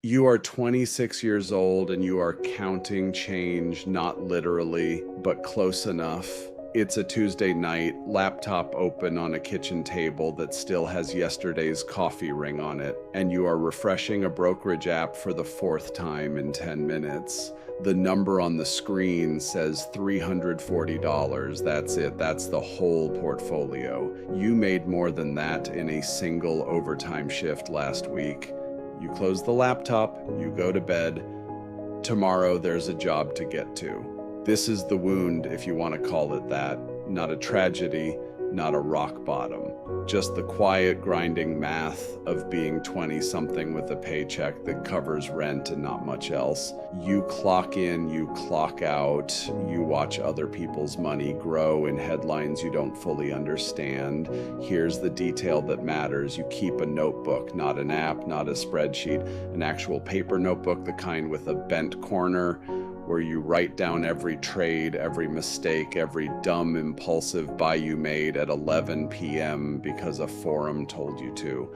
You are 26 years old and you are counting change, not literally, but close enough. It's a Tuesday night, laptop open on a kitchen table that still has yesterday's coffee ring on it, and you are refreshing a brokerage app for the fourth time in 10 minutes. The number on the screen says $340. That's it. That's the whole portfolio. You made more than that in a single overtime shift last week. You close the laptop, you go to bed. Tomorrow there's a job to get to. This is the wound, if you want to call it that. Not a tragedy, not a rock bottom. Just the quiet, grinding math of being 20-something with a paycheck that covers rent and not much else. You clock in, you clock out, you watch other people's money grow in headlines you don't fully understand. Here's the detail that matters. You keep a notebook, not an app, not a spreadsheet, an actual paper notebook, the kind with a bent corner, where you write down every trade, every mistake, every dumb, impulsive buy you made at 11 p.m. because a forum told you to.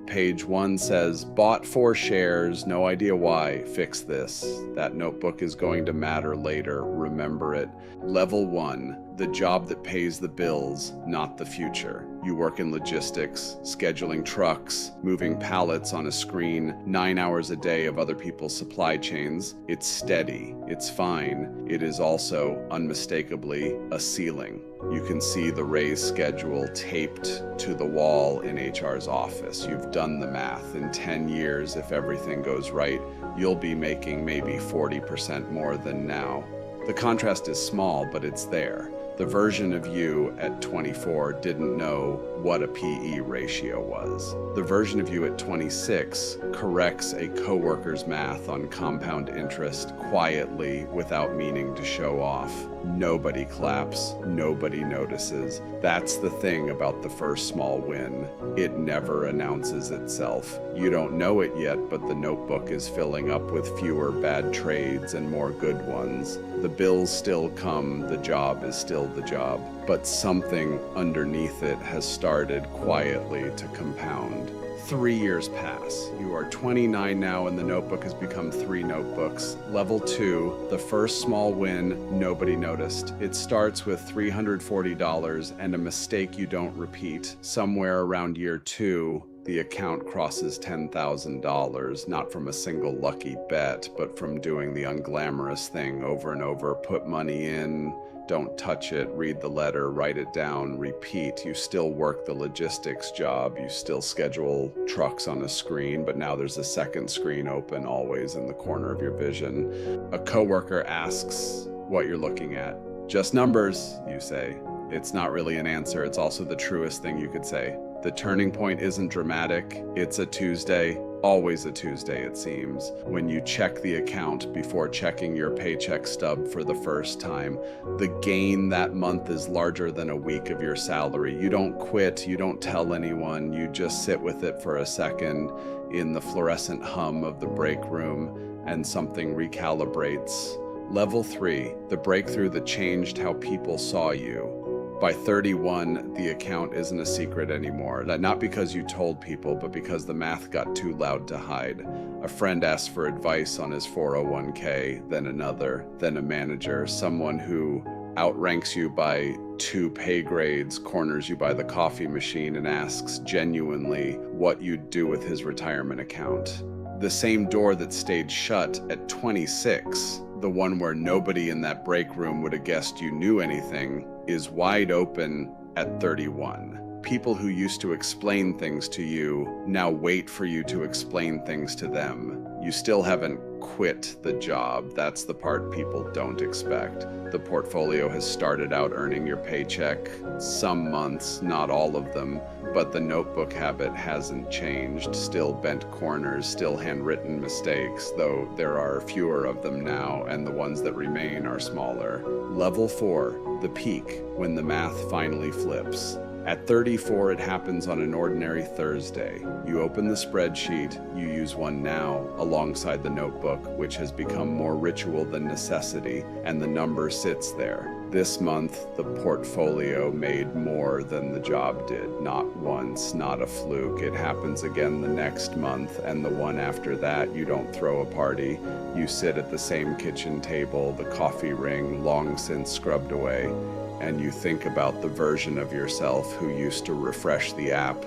Page 1 says, bought 4 shares, no idea why, fix this. That notebook is going to matter later, remember it. Level 1, the job that pays the bills, not the future. You work in logistics, scheduling trucks, moving pallets on a screen, 9 hours a day of other people's supply chains. It's steady, it's fine. It is also, unmistakably, a ceiling. You can see the raise schedule taped to the wall in HR's office. You've done the math. In 10 years, if everything goes right, you'll be making maybe 40% more than now. The contrast is small, but it's there. The version of you at 24 didn't know what a PE ratio was. The version of you at 26 corrects a coworker's math on compound interest quietly without meaning to show off. Nobody claps, nobody notices. That's the thing about the first small win. It never announces itself. You don't know it yet, but the notebook is filling up with fewer bad trades and more good ones. The bills still come, the job is still the job, but something underneath it has started quietly to compound. 3 years pass. You are 29 now and the notebook has become 3 notebooks. Level 2, the first small win, nobody noticed. It starts with $340 and a mistake you don't repeat. Somewhere around year 2, the account crosses $10,000, not from a single lucky bet, but from doing the unglamorous thing over and over. Put money in, don't touch it, read the letter, write it down, repeat. You still work the logistics job, you still schedule trucks on a screen, but now there's a second screen open always in the corner of your vision. A coworker asks what you're looking at. Just numbers, you say. It's not really an answer, it's also the truest thing you could say. The turning point isn't dramatic, it's a Tuesday, always a Tuesday it seems, when you check the account before checking your paycheck stub for the first time. The gain that month is larger than a week of your salary. You don't quit, you don't tell anyone, you just sit with it for a second in the fluorescent hum of the break room and something recalibrates. Level 3, the breakthrough that changed how people saw you. By 31, the account isn't a secret anymore. Not because you told people, but because the math got too loud to hide. A friend asks for advice on his 401k, then another, then a manager, someone who outranks you by 2 pay grades, corners you by the coffee machine, and asks genuinely what you'd do with his retirement account. The same door that stayed shut at 26, the one where nobody in that break room would have guessed you knew anything, is wide open at 31. People who used to explain things to you now wait for you to explain things to them. You still haven't quit the job. That's the part people don't expect. The portfolio has started out earning your paycheck. Some months, not all of them, but the notebook habit hasn't changed. Still bent corners, still handwritten mistakes, though there are fewer of them now, and the ones that remain are smaller. Level 4, the peak, when the math finally flips. At 34, it happens on an ordinary Thursday. You open the spreadsheet, you use one now, alongside the notebook, which has become more ritual than necessity, and the number sits there. This month, the portfolio made more than the job did. Not once, not a fluke. It happens again the next month, and the one after that. You don't throw a party. You sit at the same kitchen table, the coffee ring long since scrubbed away, and you think about the version of yourself who used to refresh the app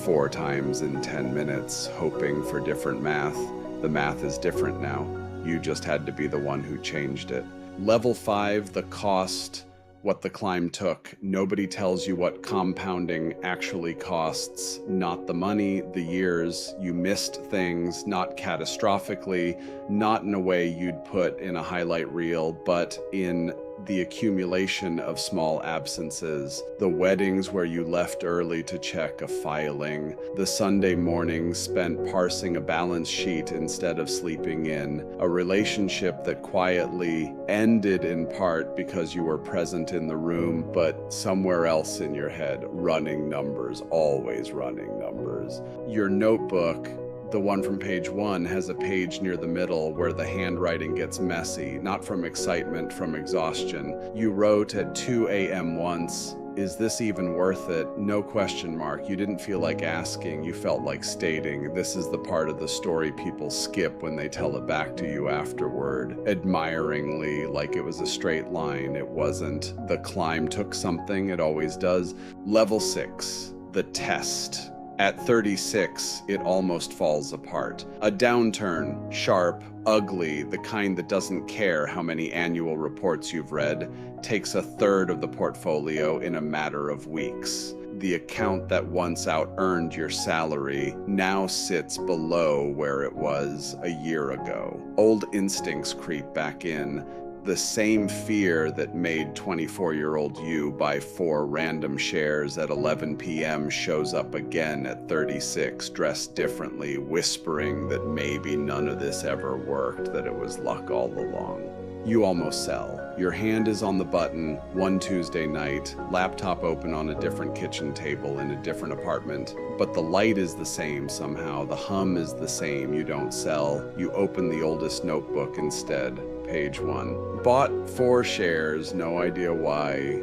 4 times in 10 minutes, hoping for different math. The math is different now. You just had to be the one who changed it. Level 5, the cost, what the climb took. Nobody tells you what compounding actually costs. Not the money, the years. You missed things, not catastrophically, not in a way you'd put in a highlight reel, but in the accumulation of small absences, the weddings where you left early to check a filing, the Sunday mornings spent parsing a balance sheet instead of sleeping in, a relationship that quietly ended in part because you were present in the room, but somewhere else in your head, running numbers, always running numbers. Your notebook, the one from page 1, has a page near the middle where the handwriting gets messy, not from excitement, from exhaustion. You wrote at 2 a.m. once, "Is this even worth it?" No question mark. You didn't feel like asking, you felt like stating. This is the part of the story people skip when they tell it back to you afterward, admiringly, like it was a straight line. It wasn't. The climb took something, it always does. Level 6, the test. At 36, it almost falls apart. A downturn, sharp, ugly, the kind that doesn't care how many annual reports you've read, takes a third of the portfolio in a matter of weeks. The account that once out-earned your salary now sits below where it was a year ago. Old instincts creep back in. The same fear that made 24-year-old you buy 4 random shares at 11 p.m. shows up again at 36, dressed differently, whispering that maybe none of this ever worked, that it was luck all along. You almost sell. Your hand is on the button one Tuesday night, laptop open on a different kitchen table in a different apartment, but the light is the same somehow. The hum is the same. You don't sell. You open the oldest notebook instead. Page 1. Bought 4 shares, no idea why.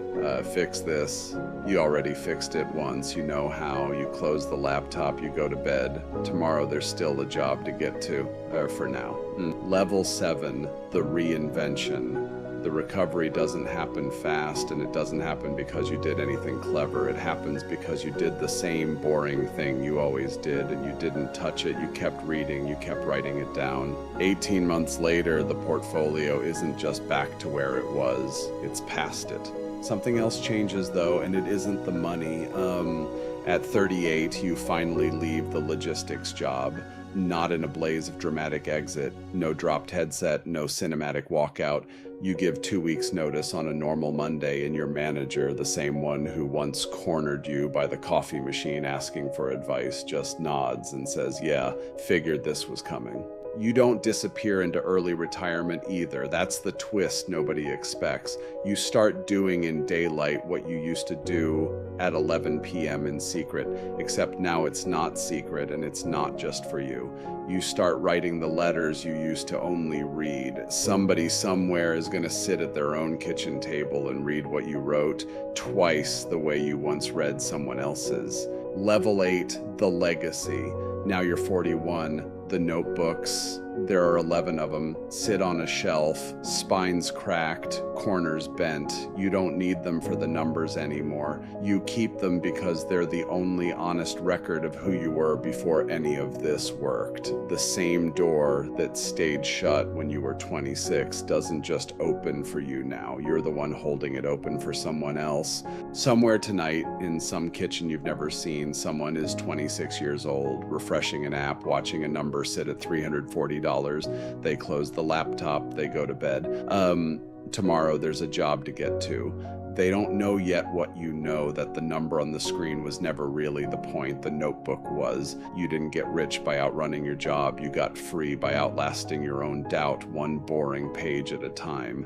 Fix this. You already fixed it once, you know how. You close the laptop, you go to bed. Tomorrow there's still a job to get to, for now. Level 7, the reinvention. The recovery doesn't happen fast, and it doesn't happen because you did anything clever. It happens because you did the same boring thing you always did, and you didn't touch it. You kept reading, you kept writing it down. 18 months later, the portfolio isn't just back to where it was, it's past it. Something else changes though, and it isn't the money. At 38, you finally leave the logistics job. Not in a blaze of dramatic exit, no dropped headset, no cinematic walkout. You give 2 weeks notice on a normal Monday, and your manager, the same one who once cornered you by the coffee machine asking for advice, just nods and says, "Yeah, figured this was coming." You don't disappear into early retirement either. That's the twist nobody expects. You start doing in daylight what you used to do at 11 p.m. in secret, except now it's not secret and it's not just for you. You start writing the letters you used to only read. Somebody somewhere is going to sit at their own kitchen table and read what you wrote twice the way you once read someone else's. Level 8, the legacy. Now you're 41. The notebooks, there are 11 of them, sit on a shelf, spines cracked, corners bent. You don't need them for the numbers anymore. You keep them because they're the only honest record of who you were before any of this worked. The same door that stayed shut when you were 26 doesn't just open for you now. You're the one holding it open for someone else. Somewhere tonight, in some kitchen you've never seen, someone is 26 years old, refreshing an app, watching a number sit at $340. They close the laptop, they go to bed. Tomorrow there's a job to get to. They don't know yet what you know, that the number on the screen was never really the point. The notebook was. You didn't get rich by outrunning your job. You got free by outlasting your own doubt, one boring page at a time.